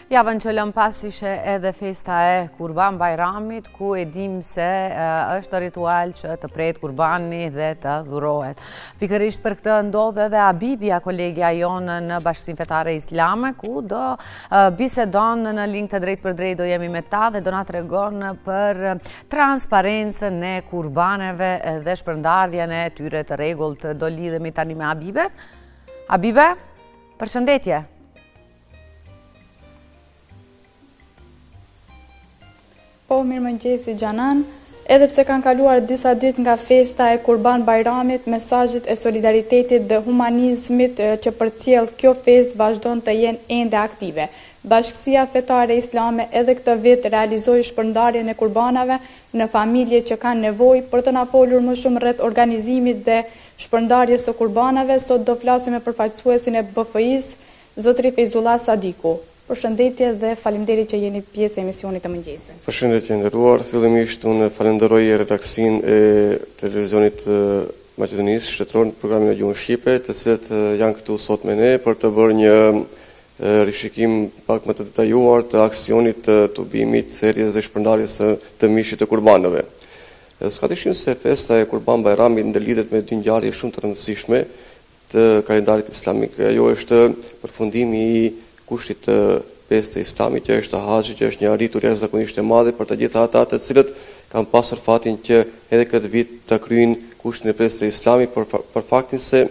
Javën që lëm pas ishe edhe festa e Kurban Bajramit, ku e dim se është ritual që të pret Kurbani dhe të dhurohet. Pikërisht për këtë ndodhe edhe Abibia, kolegja jonë në Bashkësinë Fetare Islame, ku do bisedon në link të drejt për drejt, do jemi me ta dhe do na tregon për transparencën e kurbaneve dhe shpërndarjen e tyre të rregullt. Do lidhemi tani me Abibe. Abibe, përshëndetje. Po, mirëmëngjesi Gjanan, edhe pse kanë kaluar disa ditë nga festa e Kurban Bajramit, mesazhet e solidaritetit dhe humanizmit që përcjell kjo festë vazhdon të jenë ende aktive. Bashkësia Fetare Islame edhe këtë vit realizoi shpërndarjen e kurbanave në familje që kanë nevojë. Për të na folur më shumë rreth organizimit dhe shpërndarjes së kurbanave, sot do flasim me përfaqësuesin e BFI-s, zotëri Fejzullah Sadiku. Përshëndetje dhe faleminderit që jeni pjesë e emisionit të mëngjesit. Përshëndetje nderuar, fillimisht unë falenderoj redaksin e televizionit Maqedonisë Shtetërore në programin e gjuhën shqipe, të cilët janë këtu sot me ne për të bërë një rishikim pak më të detajuar të aksionit të tubimit, therrjes dhe shpërndarjes të mishit të kurbanëve. S'ka dyshim se festa e Kurban Bajramit ndërlidhet me dy ngjarje shumë të rëndësishme të kalendarit islamik. Ajo është përfundimi i kushtit të pesë të Islamit, që është haxhi, që është një arritur jashtëzakonisht e madhe për të gjitha ata të cilët kanë pasur fatin që edhe këtë vit të kryejnë kushtin e pesë të Islamit, për faktin se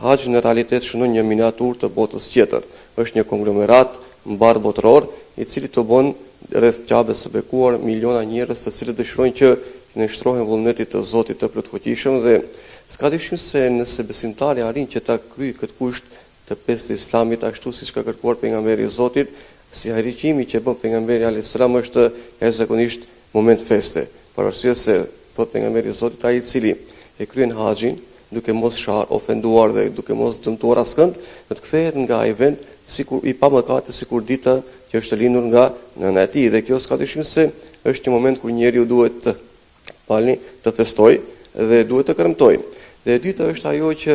haxhi në realitet shënon një miniaturë të botës tjetër. Është një konglomerat mbar botëror, i cili të bën rreth Ka'bes së bekuar miliona njerëz të cilët dëshirojnë që në shtrohen vullnetit të Zotit të plotfuqishëm, dhe s'ka dyshim se nëse besimtari arrin që ta kryejë këtë kusht të pesë të Islamit ashtu siç ka kërkuar pejgamberi i Zotit, si harriqimi që bën pejgamberi alayhis salam është jashtëzakonisht moment feste. Për arsye se thot pejgamberi i Zotit, ai i cili e kryen haxhin duke mos ofenduar dhe duke mos dëmtuar askënd, do të kthehet nga ai vend sikur i pamëkate, sikur dita që është lindur nga nëna e tij, dhe kjo s'ka dyshim se është një moment kur njeriu duhet të festojë dhe duhet të kërmtojë. Dhe e dyta është ajo që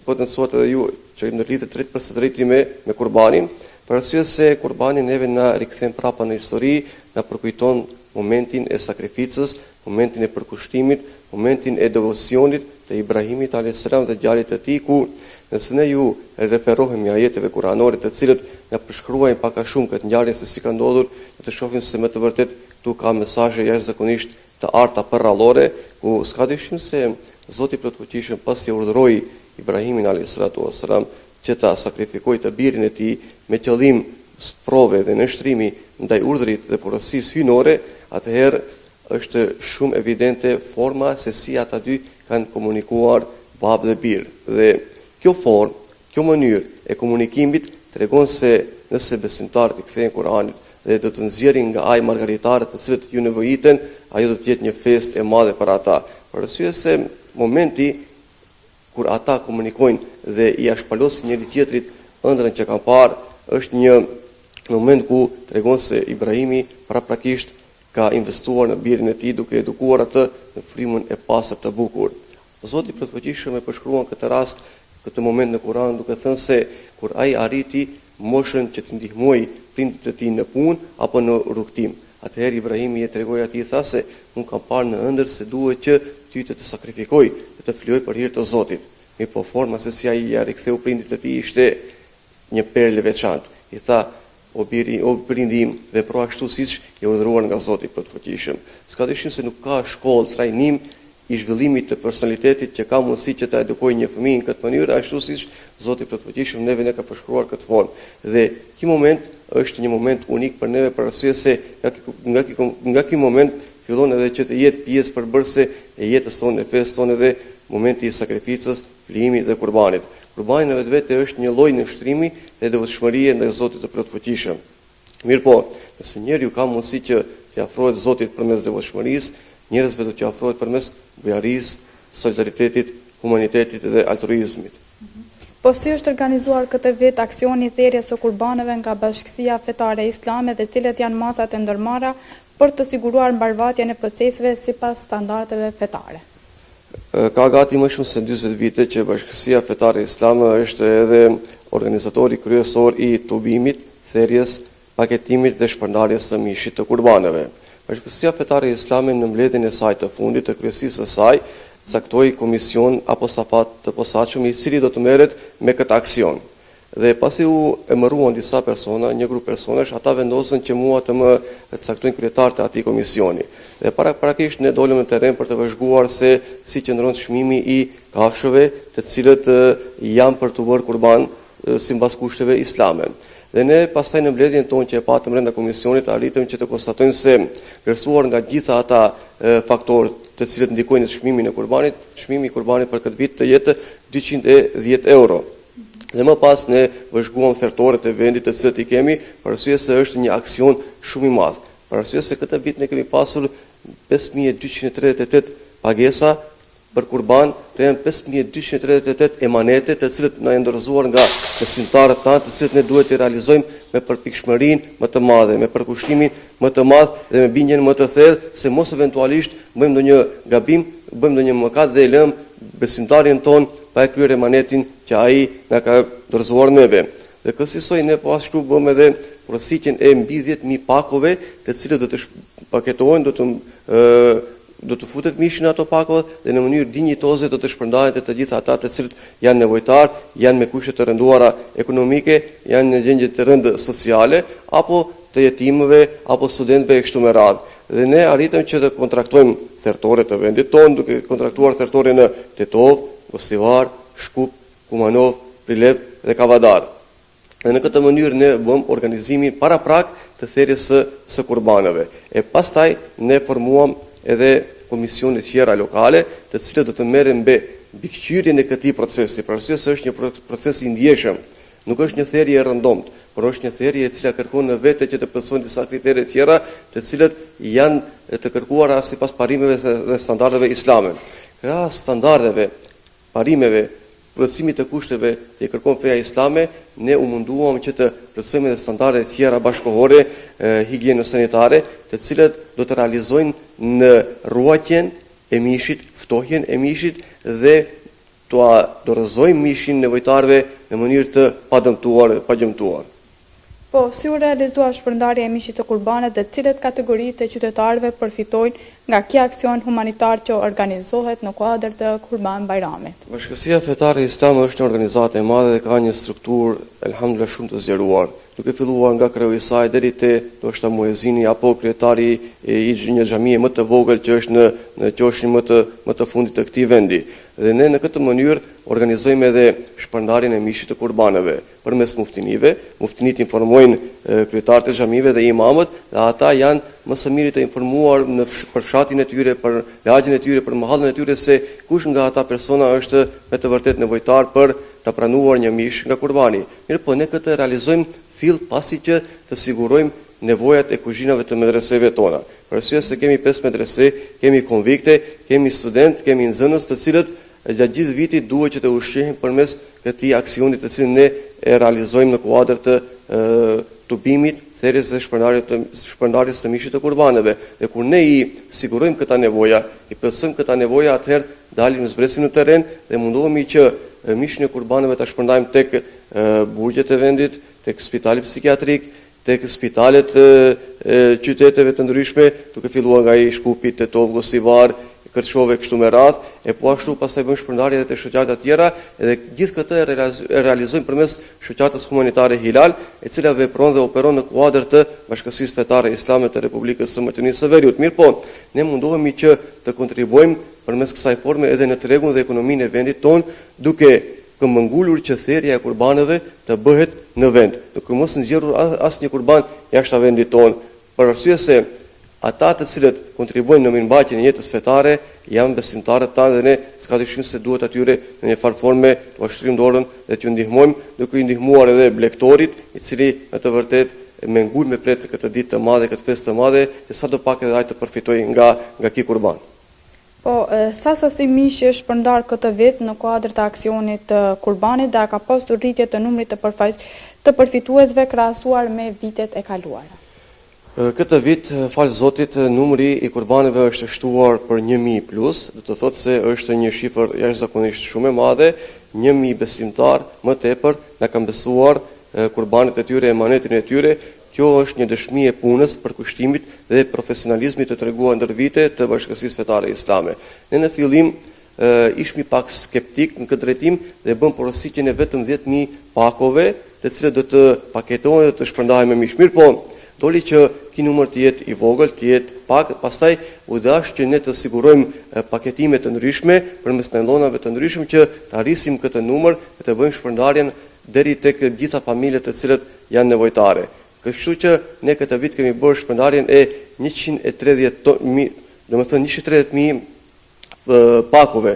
po të mësuat edhe ju, që ndërlidhet drejt për së drejti me kurbanin, për arsye se kurbani neve na rikthen prapa në histori, na përkujton momentin e sakrificës, momentin e përkushtimit, momentin e devocionit të Ibrahimit alayhis salam dhe djalit të tij, ku nëse ne ju referohemi ajeteve kuranore të cilët na përshkruajnë pak a shumë këtë ngjarje se si ka ndodhur, do të shohim se me të vërtet tu ka mesazhe jashtëzakonisht të arta përrallore, ku s'ka dyshim se Zoti plotfuqishëm pasi urdhëroi Ibrahimin a.s. që ta sakrifikoi të birin e tij me qëllim sprove dhe nështrimi ndaj urdhrit dhe porosiisë hyjnore, atëherë është shumë evidente forma se si ata dy kanë komunikuar bab dhe bir. Dhe kjo formë, kjo mënyrë e komunikimit tregon se nëse besimtarët i kthehen Kuranit dhe do të nxjerrin nga ai margaritarët të cilët ju nevojiten, ajo do të jetë një festë e madhe për ata. Për arsye se momenti kur ata komunikojnë dhe i shpalosin njëri tjetrit ëndrrën që kanë parë, është një moment ku tregon se Ibrahimi paraprakisht ka investuar në birin e tij duke edukuar atë në frymën e pastër të bukur. Zoti plotfuqishëm e përshkruan këtë rast, këtë moment në Kur'an duke thënë se kur ai arriti moshën që të ndihmojë prindit e tij në punë apo në rrugtim, atëherë Ibrahimi i tregoi atij, tha se unë kam parë në ëndër se duhet që ty të sakrifikoj, të fluaj për hir të Zotit. Mirë po, forma se si ai ja riktheu prindit e tij ishte një perlë veçantë. I tha, o prindi im, vepro ashtu siç je urdhëruar nga Zoti plotfuqishëm. S'ka dyshim se nuk ka shkollë trajnim i zhvillimit të personalitetit që ka mundësi që ta edukojë një fëmijë në këtë mënyrë ashtu siç Zoti plotfuqishëm neve ne ka përshkruar këtë formë. Dhe ky moment është një moment unik për neve, për arsye se nga ky moment fillon edhe që të jetë pjesë përbërëse e jetës tonë, e fesë tonë, dhe momenti i sakrificës, flijimit dhe kurbanit. Kurbani në vetvete është një lloj nështrimi dhe devotshmërie ndaj Zotit të plotfuqishëm. Mirë po, nëse njeriu ka mundësi që t'i afrohet Zotit përmes devotshmërisë, njerëzve do t'i afrohet përmes bujarisë, solidaritetit, humanitetit dhe altruizmit. Po si është organizuar këtë vit aksioni thirrjes së kurbanëve nga Bashkësia Fetare Islame dhe cilët janë masat e ndërmarra për të siguruar mbarvajtjen e proceseve sipas standardeve fetare? Ka gati më shumë se 40 vite që Bashkësia Fetare Islame është edhe organizatori kryesor i tubimit, thirrjes paketimit dhe shpërndarjes së mishit të kurbaneve. Bashkësia Fetare Islame në mbledhjen e saj të fundit të kryesisë së saj caktoi komision apo safat të posaçëm i cili do të merret me këtë aksion. Dhe pasi u emëruan disa persona, një grup personash, ata vendosën që mua të më caktojnë kryetar të atij komisioni. Dhe parakisht ne dolëm në terren për të vëzhguar se si qëndron çmimi i kafshëve, të cilët janë për të bërë kurban sipas kushteve islame. Dhe ne pastaj në mbledhjen tonë që e patëm brenda komisionit arritëm që të konstatojmë se vlerësuar nga gjitha ata faktorë të cilët ndikojnë në çmimin e kurbanit, çmimi i kurbanit për këtë vit të jetë 210 euro. Dhe më pas ne vëzhguam thertorët e vendit të cilët i kemi, për arsye se është një aksion shumë i madh. Për arsye se këtë vit ne kemi pasur 5238 pagesa për kurban, të janë 5238 emanete të cilët na janë dorëzuar nga besimtarët tanë, të cilët ne duhet të realizojmë me përpikshmërinë më të madhe, me përkushtimin më të madh dhe me bindjen më të thellë se mos eventualisht bëjmë ndonjë gabim, bëjmë ndonjë mëkat dhe e lëm besimtarin ton pa e kryer emanetin që ai na ka dorëzuar neve. Dhe kësaj ne po ashtu bëmë edhe porositjen e mbi 10.000 pakove, të cilët do të paketohen, do të futet mishin ato pakove dhe në mënyrë dinjitoze do të shpërndahen të gjitha ata të cilët janë nevojtar, janë me kushte të rënduara ekonomike, janë në gjendje të rëndë sociale, apo të jetimëve, apo studentëve e kështu me radhë. Dhe ne arritëm që të kontraktojmë thertore të vendit tonë, duke kontraktuar thertore në Tetov, Gostivar, Shkup, Kumanov, Prilep dhe Kavadar. Dhe në këtë mënyrë ne bëm organizimin paraprak të thirrjes së kurbaneve. E pastaj ne formuam edhe komisione tjera lokale, të cilët do të merren mbi mbikëqyrjen e këtij procesi, për arsye se është një proces i ndjeshëm. Nuk është një thërrje e rëndomt, por është një thërrje e cila kërkon në vete që të plotësojnë disa kritere tjera, të cilët janë të kërkuara sipas parimeve dhe standardeve islame. Krahas standardeve, parimeve, plotësimit të kushteve që kërkon feja islame, ne u munduam që të plotësojmë edhe standarde tjera bashkëkohore higjieno-sanitare, të cilët do të realizojnë në ruajtjen e mishit, ftohjen e mishit dhe të dorëzojmë mishin nevojtarëve në mënyrë të padëmtuar, pa gjëmtuar. Po, si u realizua shpërndarja e mishit të kurbanit dhe cilet kategoritë të qytetarëve përfitojnë nga ky aksion humanitar që organizohet në kuadër të Kurban Bajramit? Bashkësia Fetare Islame është një organizatë e madhe dhe ka një strukturë elhamdulillah shumë të zgjeruar, duke filluar nga kreu i saj deri te ndoshta muezini apo kryetari i një xhamie më të vogël që është në qoshin më të fundit të këtij vendi. Dhe ne në këtë mënyrë organizojmë edhe shpërndarjen e mishit të kurbaneve përmes muftinive. Muftinit informojnë kryetarët e xhamive dhe imamët, dhe ata janë më së miri të informuar për fshatin e tyre, për lagjin e tyre, për mahallën e tyre se kush nga ata persona është me të vërtet nevojtar për të pranuar një mish nga kurbani. Mirë po ne këtë realizojmë fill pasi që të sigurojmë nevojat e kuzhinave të medreseve tona. Për arsye se kemi 5 medrese, kemi konvikte, kemi student, kemi nxënës të cilët gjatë gjithë vitit duhet që të ushqehen përmes këtij aksioni të cilin ne e realizojmë në kuadër të tubimit, thirrjes dhe shpërndarjes së mishit të kurbaneve. Dhe kur ne i sigurojmë këta nevoja, i plotësojmë këta nevoja, atëherë dalim zbresim në terren dhe mundohemi që mishin e kurbaneve ta shpërndajmë tek burgjet e vendit, tek spitali psikiatrik, tek spitalet qyteteve të ndryshme, duke filluar nga i Shkupi, Tetov, Gostivar, Kërçove kështu me radhë, e po ashtu pastaj bëjmë shpërndarje edhe te shoqata tjera, edhe gjithë këtë e realizojmë përmes shoqatës humanitare Hilal, e cila vepron dhe operon në kuadër të Bashkësisë Fetare Islame të Republikës së Maqedonisë së Veriut. Mirë po, ne mundohemi që të kontribuojmë përmes kësaj forme edhe në tregun dhe ekonominë e vendit ton, duke këmbëngulur që thirrja e kurbanëve të bëhet në vend, duke mos nxjerrur asnjë kurban jashtë vendit ton, për arsye se ata të cilët kontribuojnë në mirëmbajtjen e jetës fetare janë besimtarët tanë dhe ne s'ka dyshim se duhet atyre në një farë forme të ushtrim dorën dhe t'ju ndihmojmë, duke i ndihmuar edhe blektorit, i cili në të vërtetë me ngul me pret këtë ditë të madhe, këtë festë të madhe, që sadopak edhe ai të përfitojë nga ky kurban. Po, sa sasi mishi është shpërndar këtë vit në kuadër të aksionit të kurbanit dhe ka pasur rritje të numrit të përfituesve krahasuar me vitet e kaluara? Këtë vit, falë Zotit, numri i kurbaneve është shtuar për 1000 plus, do të thotë se është një shifër jashtëzakonisht shumë e madhe, 1000 besimtar më tepër na kanë besuar kurbanet e tyre, emanetin e tyre. Kjo është një dëshmi e punës, përkushtimit dhe profesionalizmit të treguar ndër vite të Bashkësisë Fetare Islame. Ne në fillim ishmi pak skeptik në këtë drejtim dhe bëm porositjen e vetëm 10.000 pakove, të cilët do të paketohen dhe të shpërndahen me mish. Mirë po, doli që ky numër të jetë i vogël, të jetë pak, pastaj u dash që ne të sigurojmë paketime të ndryshme përmes nëllonave të ndryshme që të arrisim këtë numër dhe të bëjmë shpërndarjen deri tek gjitha familjet të cilët janë nevojtare. Kështu që ne këtë vit kemi bërë shpërndarjen e 130.000, domethënë 130.000 pakove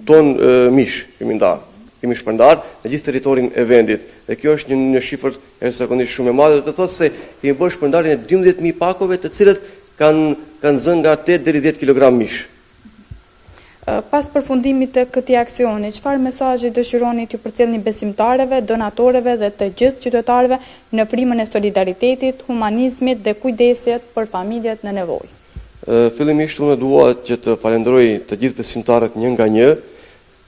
ton mish kemi ndarë. Kemi shpërndar në gjithë territorin e vendit. Dhe kjo është një shifër jashtëzakonisht shumë e madhe, do të thotë se kemi bërë shpërndarjen e 12.000 pakove, të cilët kanë zënë nga 8 deri 10 kg mish. Pas përfundimit të këtij aksioni, çfarë mesazhi dëshironi t'ju përcjellni besimtarëve, donatorëve dhe të gjithë qytetarëve në frymën e solidaritetit, humanizmit dhe kujdesit për familjet në nevojë? Fillimisht unë dua që të falenderoj të gjithë besimtarët një nga një,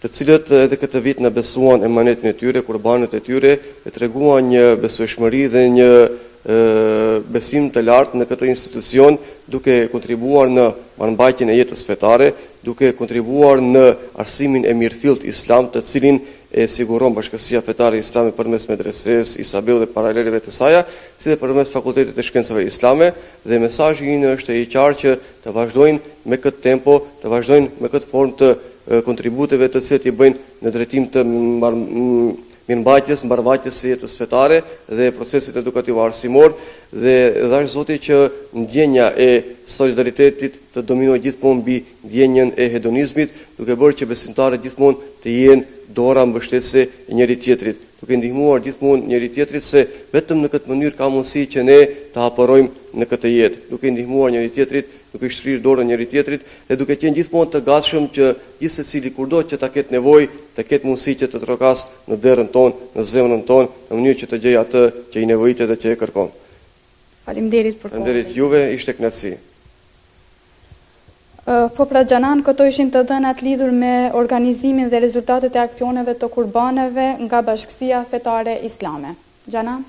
të cilët edhe këtë vit në besuan emanetin e tyre, kurbanët e tyre, e treguan një besueshmëri dhe një besim të lartë në këtë institucion, duke kontribuar në mbajtjen e jetës fetare, duke kontribuar në arsimin e mirëfillt islam, të cilin e siguron Bashkësia Fetare Islame përmes medreses, Isabel dhe paraleleve të saj, si dhe përmes Fakultetit të Shkencave Islame, dhe mesazhi im është i qartë që të vazhdojnë me këtë tempo, të vazhdojnë me këtë formë të kontributeve të cilat i bëjnë në drejtim të mirëmbajtjes, mbarvajtjes së jetës fetare dhe procesit edukativ arsimor, dhe dhash Zoti që ndjenja e solidaritetit të dominojë gjithmonë mbi ndjenjen e hedonizmit, duke bërë që besimtarët gjithmonë të jenë dora mbështetëse e njëri tjetrit, duke ndihmuar gjithmonë njëri tjetrit, se vetëm në këtë mënyrë ka mundësi që ne të hapërojmë në këtë jetë, duke ndihmuar njëri tjetrit, duke shtrirë dorën njëri tjetrit dhe duke qenë gjithmonë të gatshëm që gjithë secili kurdo që ta ketë nevojë, të ketë mundësi që të trokas në derën tonë, në zemrën tonë, në mënyrë që të gjejë atë që i nevojitet dhe që e kërkon. Faleminderit për kohën. Faleminderit juve, ishte kënaqësi. Po pra Xhanan, këto ishin të dhënat lidhur me organizimin dhe rezultatet e aksioneve të kurbaneve nga Bashkësia Fetare Islame. Xhanan?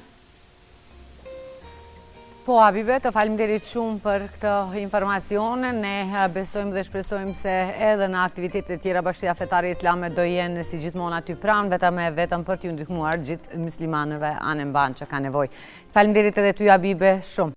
Po, Habibe, të faleminderit shumë për këtë informacione. Ne besojmë dhe shpresojmë se edhe në aktivitetet tjera Bashkia Fetare Islame do jenë si gjithmonë aty pranë, vetëm për t'ju ndihmuar gjithë muslimanëve anë mban që ka nevojë. Faleminderit edhe ty, Habibe, shumë.